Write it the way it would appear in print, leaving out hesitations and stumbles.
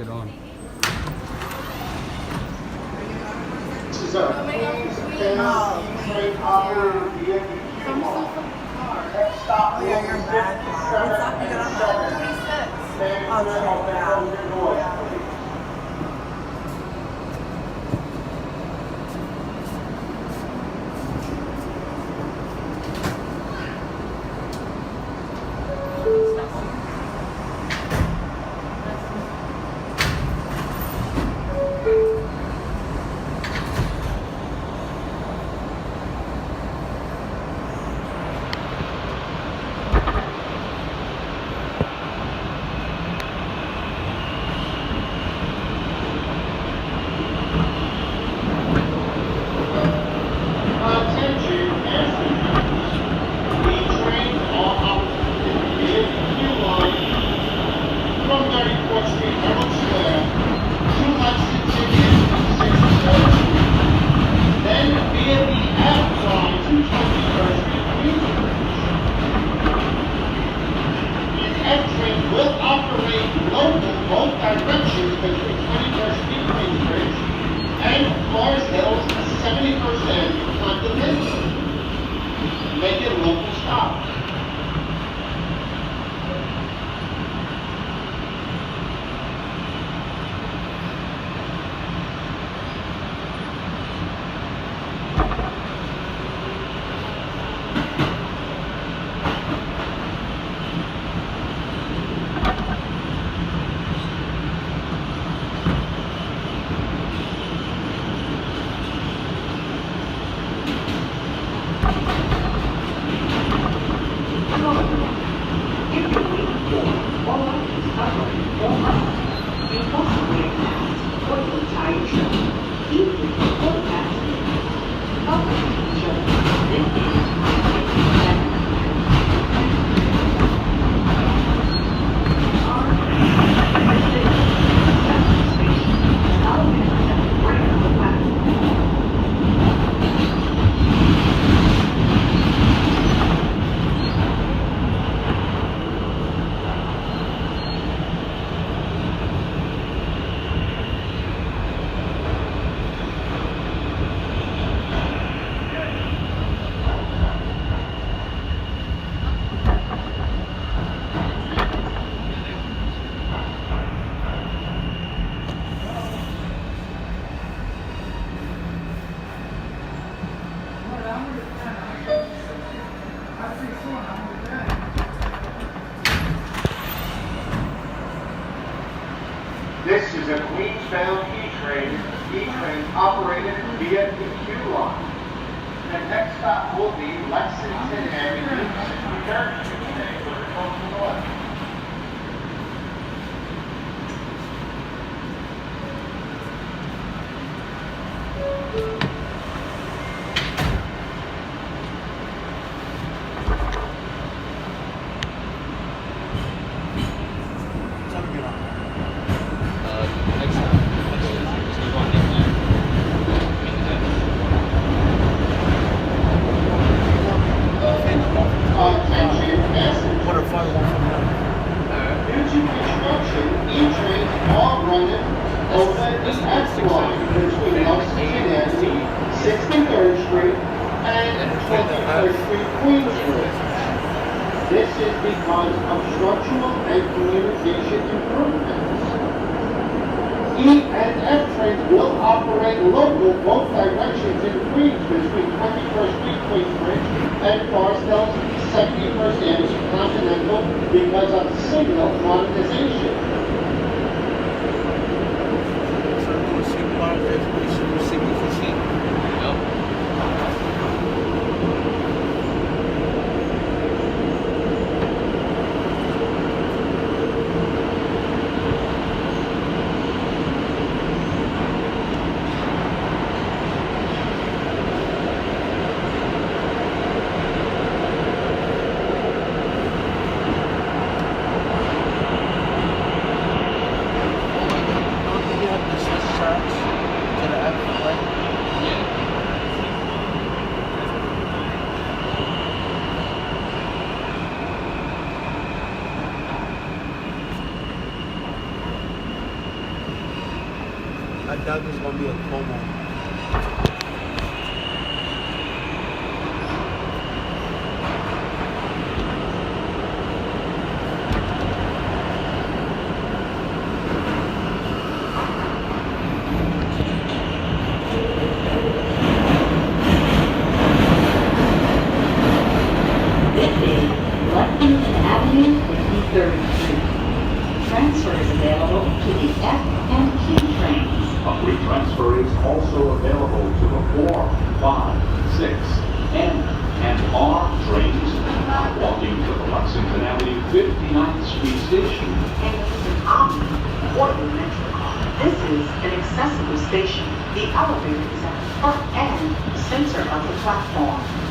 get on. This is a Queens-bound train operated via DQ1. Next stop will be 57 and 7. Vancouver of Illinois. This is a Queens-bound E-train operated via the Q line. The next stop will be Lexington Avenue, 63rd Street, for the Coastal North. This is because of structural and communication improvements. E and F trains will operate local both directions in Queens between 21st Street, Queensbridge, and Forest 71st Avenue Continental because of signal monetization. doubt there's gonna be a Como. Avenue with E33. Transfer is available to the F and Q trains. A free transfer is also available to the 4, 5, 6, N, and R trains. Walking to the Lexington Avenue 59th Street Station. And this is an Omni Portable Metro car. This is an accessible station. The elevator is at the front and center of the platform.